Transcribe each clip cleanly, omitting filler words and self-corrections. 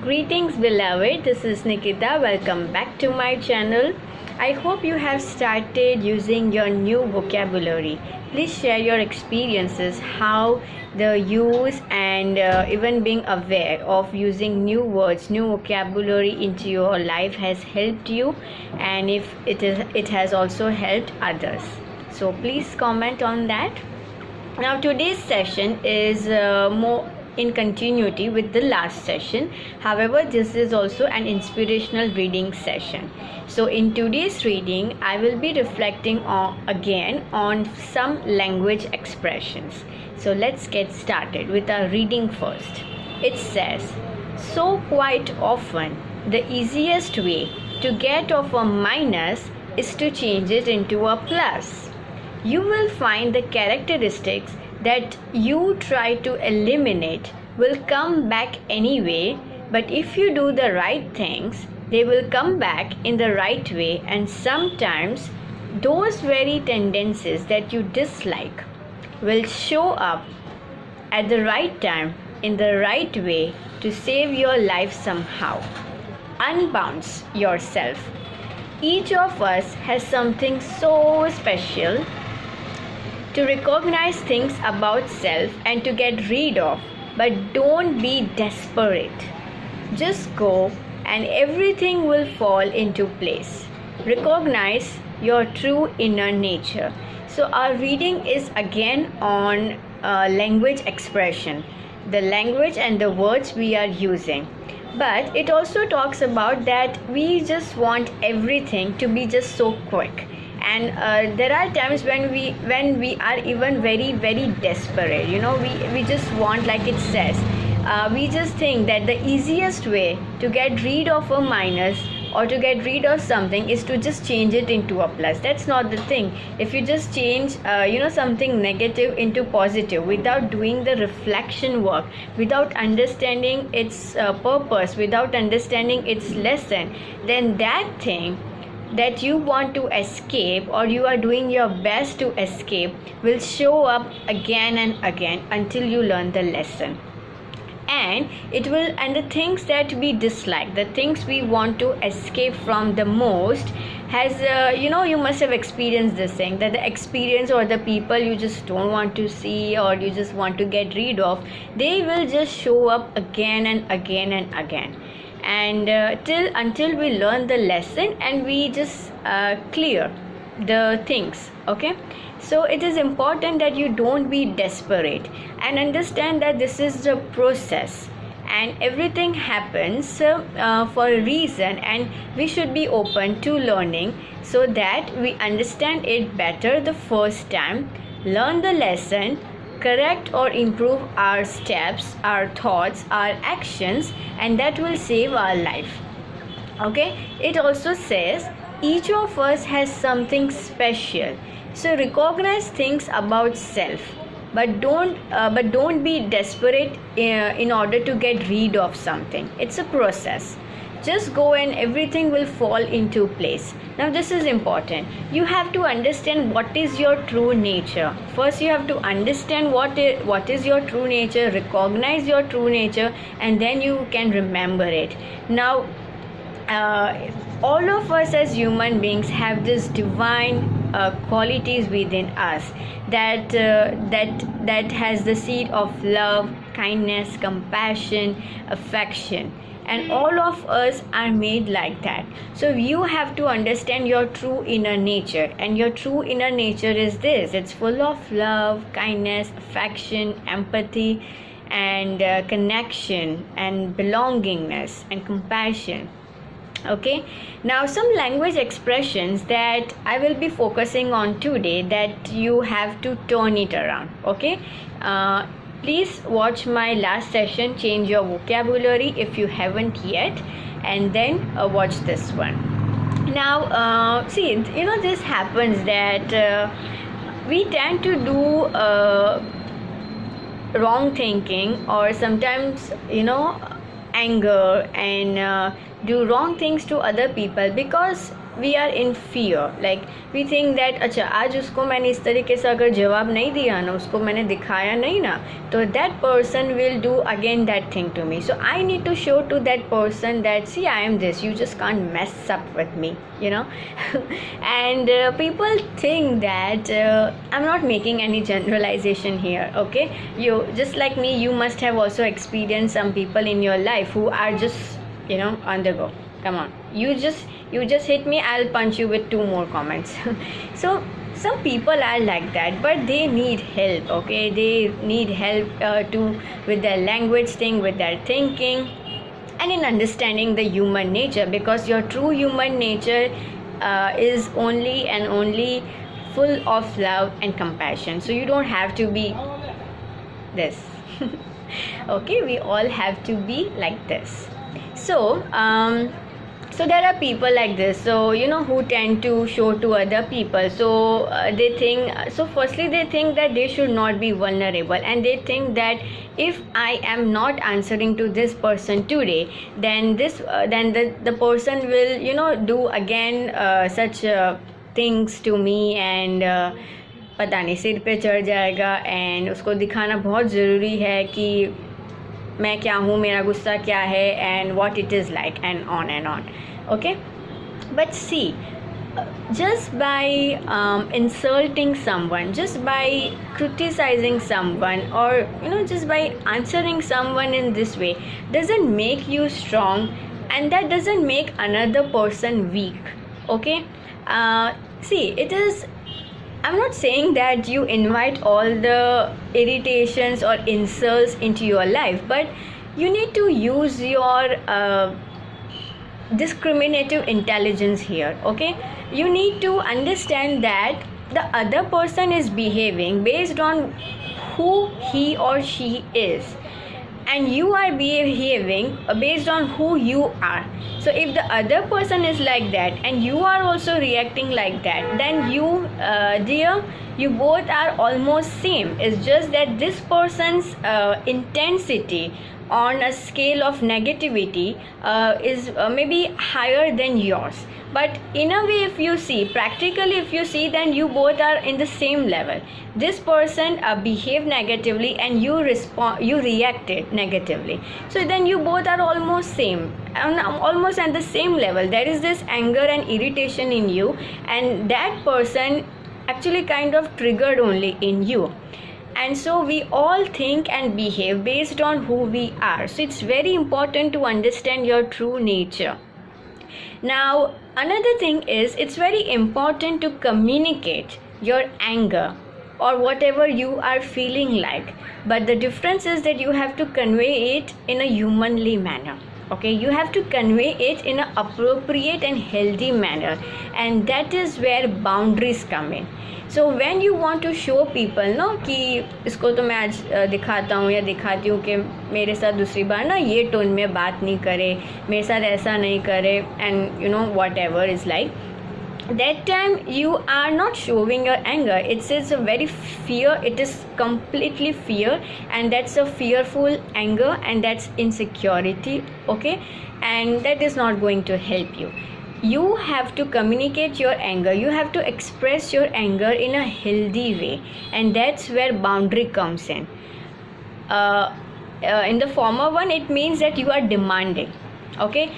Greetings, beloved. This is Nikita. Welcome back to my channel. I hope you have started using your new vocabulary. Please share your experiences, how the use and even being aware of using new words, new vocabulary into your life has helped you, and if it has also helped others. So please comment on that. Now today's session is more in continuity with the last session. However, this is also an inspirational reading session. So in today's reading, I will be reflecting again on some language expressions. So let's get started with our reading first. It says, so quite often the easiest way to get off a minus is to change it into a plus. You will find the characteristics that you try to eliminate will come back anyway, but if you do the right things, they will come back in the right way, and sometimes those very tendencies that you dislike will show up at the right time in the right way to save your life somehow. Unbounce yourself. Each of us has something so special to recognize things about self and to get rid of, but don't be desperate. Just go and everything will fall into place. Recognize your true inner nature. So our reading is again on language expression, the language and the words we are using. But it also talks about that we just want everything to be just so quick. And there are times when we are even very desperate, we just want, like it says, we just think that the easiest way to get rid of a minus or to get rid of something is to just change it into a plus. That's not the thing. If you just change something negative into positive without doing the reflection work, without understanding its purpose, without understanding its lesson, then that thing that you want to escape or you are doing your best to escape will show up again and again until you learn the lesson. And the things that we dislike, the things we want to escape from the most has you must have experienced this thing, that the experience or the people you just don't want to see or you just want to get rid of, they will just show up again and again and again, and until we learn the lesson and we just clear the things. Okay, so it is important that you don't be desperate and understand that this is the process and everything happens for a reason, and we should be open to learning so that we understand it better the first time, learn the lesson, correct or improve our steps, our thoughts, our actions, and that will save our life. Okay, it also says each of us has something special. So recognize things about self, but don't be desperate in order to get rid of something. It's a process. Just go and everything will fall into place. Now this is important. You have to understand what is your true nature. First you have to understand what is your true nature, recognize your true nature, and then you can remember it. Now all of us as human beings have this divine qualities within us that has the seed of love, kindness, compassion, affection, and all of us are made like that. So you have to understand your true inner nature, and your true inner nature is this: it's full of love, kindness, affection, empathy, and connection, and belongingness, and compassion. Okay, now some language expressions that I will be focusing on today, that you have to turn it around. Okay, please watch my last session, change your vocabulary, if you haven't yet, and then watch this one. Now see, this happens that we tend to do wrong thinking, or sometimes anger, and do wrong things to other people because we are in fear. Like we think that अच्छा आज उसको मैंने इस तरीके से अगर जवाब नहीं दिया ना, उसको मैंने दिखाया नहीं ना, तो that person will do again that thing to me. So I need to show to that person that see, I am this, you just can't mess up with me, you know. And people think that I'm not making any generalization here, okay. You just like me, you must have also experienced some people in your life who are just, you know, on the go. Come on, you just hit me, I'll punch you with 2 more comments. So some people are like that, but they need help, okay. They need help with their language thing, with their thinking, and in understanding the human nature, because your true human nature is only and only full of love and compassion. So you don't have to be this. Okay, we all have to be like this. So so there are people like this, so you know, who tend to show to other people. So they think, so firstly they think that they should not be vulnerable, and they think that if I am not answering to this person today, then the person will, you know, do again such things to me, and पता नहीं सिर पे चढ़ जाएगा, and उसको दिखाना बहुत ज़रूरी है कि मैं क्या हूँ, मेरा गुस्सा क्या है, and what it is like, and on. Okay, but see, just by insulting someone, just by criticizing someone, or you know, just by answering someone in this way, doesn't make you strong, and that doesn't make another person weak. Okay, see, it is, I'm not saying that you invite all the irritations or insults into your life, but you need to use your discriminative intelligence here, okay. You need to understand that the other person is behaving based on who he or she is, and you are behaving based on who you are. So if the other person is like that and you are also reacting like that, then you dear, you both are almost same. It's just that this person's intensity on a scale of negativity is maybe higher than yours. But in a way, if you see, practically if you see, then you both are in the same level. This person behaved negatively and you reacted negatively, so then you both are almost same, almost at the same level. There is this anger and irritation in you, and that person actually kind of triggered only in you. And so we all think and behave based on who we are. So it's very important to understand your true nature. Now another thing is, it's very important to communicate your anger or whatever you are feeling like, but the difference is that you have to convey it in a humanly manner. Okay, you have to convey it in an appropriate and healthy manner, and that is where boundaries come in. So when you want to show people no कि इसको तो मैं आज दिखाता हूँ या दिखाती हूँ कि मेरे साथ दूसरी बार ना ये टोन में बात नहीं करे, मेरे साथ ऐसा नहीं करे, and you know whatever is like, that time you are not showing your anger. It's a very fear, it is completely fear, and that's a fearful anger, and that's insecurity. Okay, and that is not going to help you. You have to communicate your anger, you have to express your anger in a healthy way, and that's where boundary comes in. In the former one, it means that you are demanding, okay,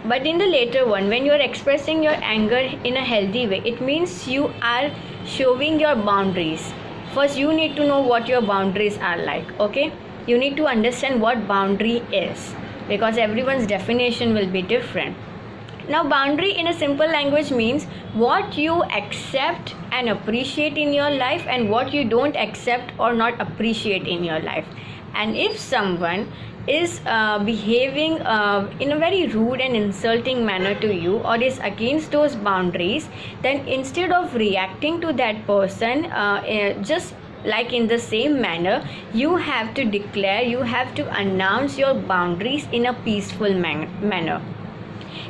but in the later one, when you are expressing your anger in a healthy way, it means you are showing your boundaries. First you need to know what your boundaries are like, okay. You need to understand what boundary is, because everyone's definition will be different. Now boundary in a simple language means what you accept and appreciate in your life, and what you don't accept or not appreciate in your life. And if someone is behaving in a very rude and insulting manner to you, or is against those boundaries, then instead of reacting to that person just like in the same manner, you have to declare, you have to announce your boundaries in a peaceful manner.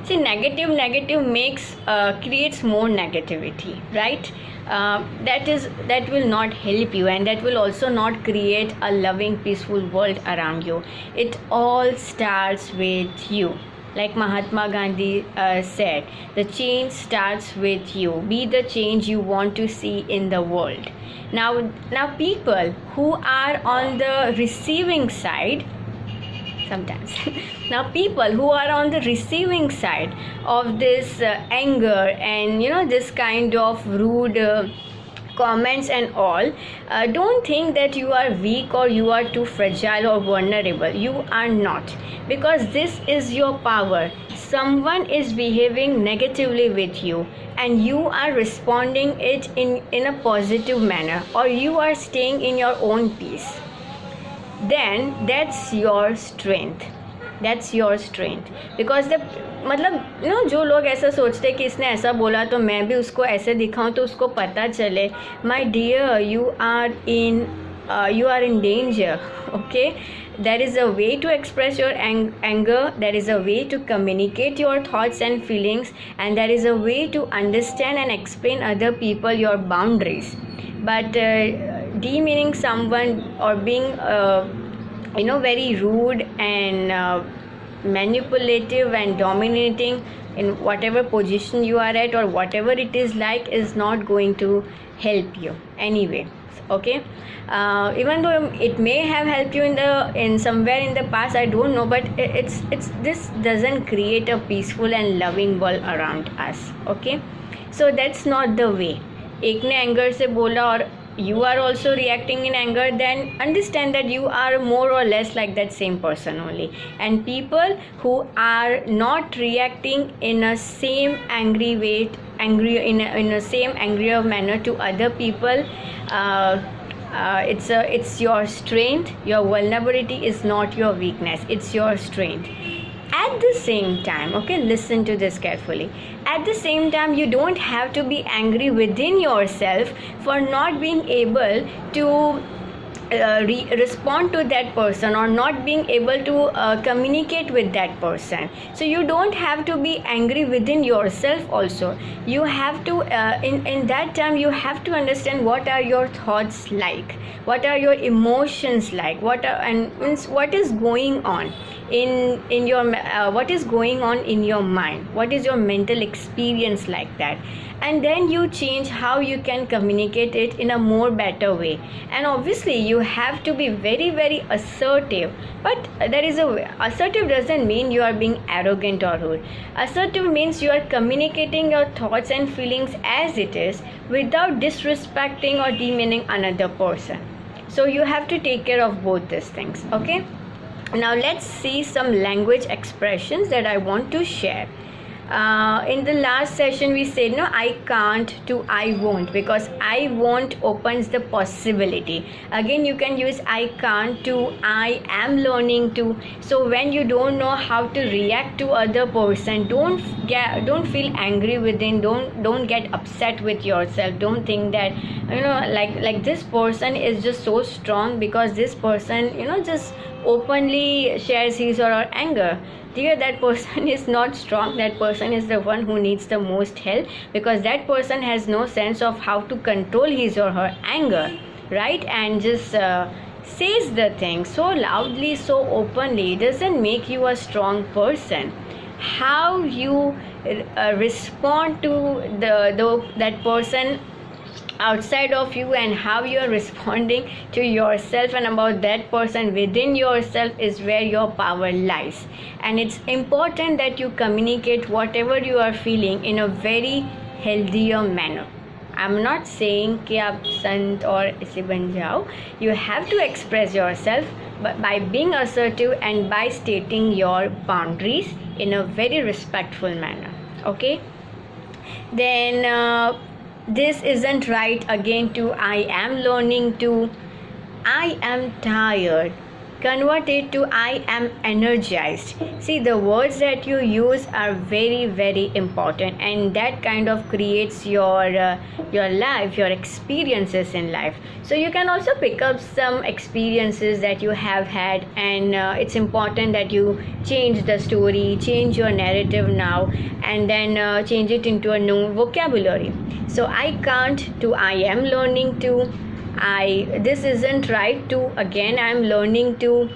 See, negative makes creates more negativity, right? That will not help you, and that will also not create a loving, peaceful world around you. It all starts with you. Like Mahatma Gandhi said, the change starts with you. Be the change you want to see in the world. Now people who are on the receiving side, sometimes now people who are on the receiving side of this anger and this kind of rude comments and all, don't think that you are weak or you are too fragile or vulnerable. You are not, because this is your power. Someone is behaving negatively with you and you are responding it in a positive manner, or you are staying in your own peace, then that's your strength. That's your strength. Because the मतलब जो लोग ऐसा सोचते हैं कि इसने ऐसा बोला तो मैं भी उसको ऐसे दिखाऊं तो उसको पता चले, my dear, you are in danger. Okay, there is a way to express your anger, there is a way to communicate your thoughts and feelings, and there is a way to understand and explain other people your boundaries. But demeaning someone or being very rude and manipulative and dominating in whatever position you are at or whatever it is like is not going to help you anyway. Okay, even though it may have helped you in somewhere in the past, I don't know, but it's this doesn't create a peaceful and loving world around us. Okay, so that's not the way. एक ने anger से बोला और you are also reacting in anger, then understand that you are more or less like that same person only. And people who are not reacting in a same angry way, in a same angrier manner to other people, it's your strength. Your vulnerability is not your weakness, it's your strength. At the same time, okay, listen to this carefully. At the same time, you don't have to be angry within yourself for not being able to respond to that person or not being able to communicate with that person. So you don't have to be angry within yourself also. You have to in that time you have to understand what are your thoughts like, what are your emotions like, what is going on in your what is going on in your mind, what is your mental experience like that, and then you change how you can communicate it in a more better way. And obviously you have to be very, very assertive, but there is a way. Assertive doesn't mean you are being arrogant or rude. Assertive means you are communicating your thoughts and feelings as it is without disrespecting or demeaning another person. So you have to take care of both these things. Okay, now let's see some language expressions that I want to share. In the last session we said no, I can't to I won't, because I won't opens the possibility. Again you can use I can't to I am learning to. So when you don't know how to react to other person, don't feel angry within, don't get upset with yourself. Don't think that like this person is just so strong because this person just openly shares his or her anger. Dear, that person is not strong. That person is the one who needs the most help, because that person has no sense of how to control his or her anger, right? And just says the thing so loudly, so openly, doesn't make you a strong person. How you respond to that person outside of you and how you are responding to yourself and about that person within yourself is where your power lies. And it's important that you communicate whatever you are feeling in a very healthier manner. I'm not saying कि आप संत और ऐसे बन जाओ. You have to express yourself by being assertive and by stating your boundaries in a very respectful manner. Okay, then this isn't right, again to I am learning to. I am tired, convert it to I am energized. See, the words that you use are very, very important, and that kind of creates your life, your experiences in life. So you can also pick up some experiences that you have had, and it's important that you change the story, change your narrative now, and then change it into a new vocabulary. So I can't to I am learning to. This isn't right to, again I am learning to.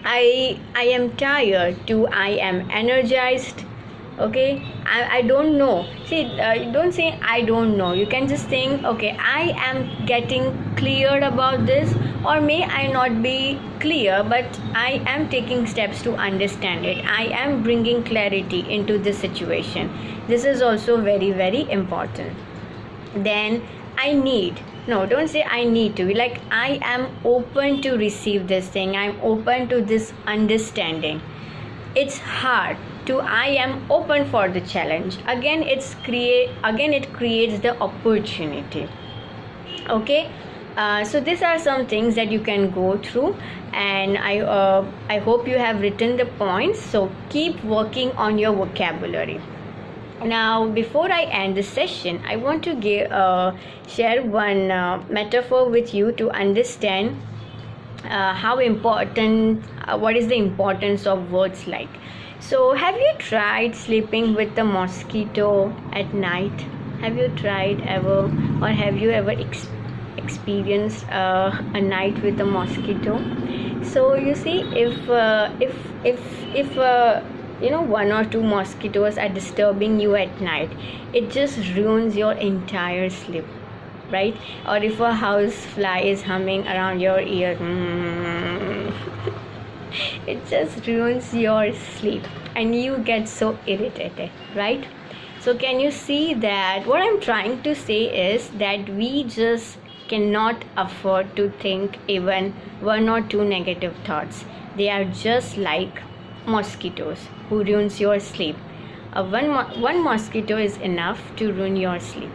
I am tired to I am energized. Okay, I don't know. See, don't say I don't know. You can just think, okay, I am getting clear about this, or may I not be clear, but I am taking steps to understand it. I am bringing clarity into this situation. This is also very, very important. Then I need. No, don't say I need to. Like, I am open to receive this thing. I'm open to this understanding. It's hard to I am open for the challenge. Again, it creates the opportunity. Okay. So these are some things that you can go through, and I hope you have written the points. So keep working on your vocabulary. Now, before I end the session, I want to share one metaphor with you to understand how important, what is the importance of words like. So, have you tried sleeping with the mosquito at night? Have you tried ever, or have you ever experienced a night with a mosquito? So you see, if one or two mosquitoes are disturbing you at night, it just ruins your entire sleep, right? Or if a house fly is humming around your ear, it just ruins your sleep and you get so irritated, right? So can you see that what I'm trying to say is that we just cannot afford to think even one or two negative thoughts. They are just like mosquitoes who ruins your sleep. One mosquito is enough to ruin your sleep,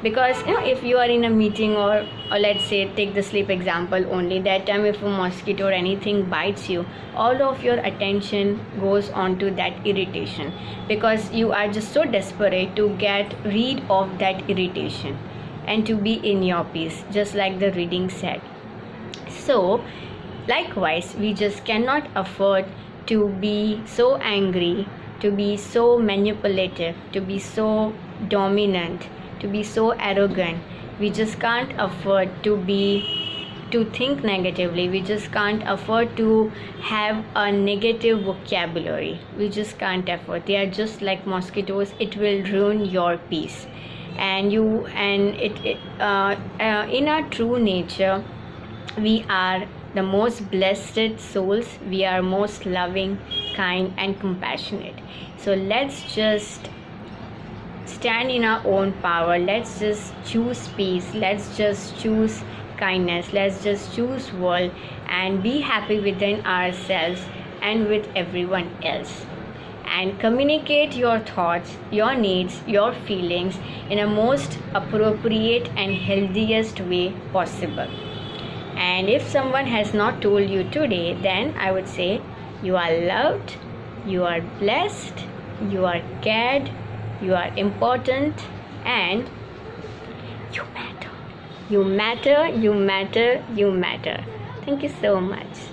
because if you are in a meeting, or let's say take the sleep example only, that time if a mosquito or anything bites you, all of your attention goes on to that irritation, because you are just so desperate to get rid of that irritation and to be in your peace, just like the reading said. So likewise, we just cannot afford to be so angry, to be so manipulative, to be so dominant, to be so arrogant. We just can't afford to think negatively. We just can't afford to have a negative vocabulary. We just can't afford. They are just like mosquitoes. It will ruin your peace. And in our true nature, we are the most blessed souls. We are most loving, kind, and compassionate. So let's just stand in our own power. Let's just choose peace. Let's just choose kindness. Let's just choose world and be happy within ourselves and with everyone else. And communicate your thoughts, your needs, your feelings in a most appropriate and healthiest way possible. And if someone has not told you today, then I would say you are loved, you are blessed, you are cared, you are important, and you matter. You matter, you matter, you matter. Thank you so much.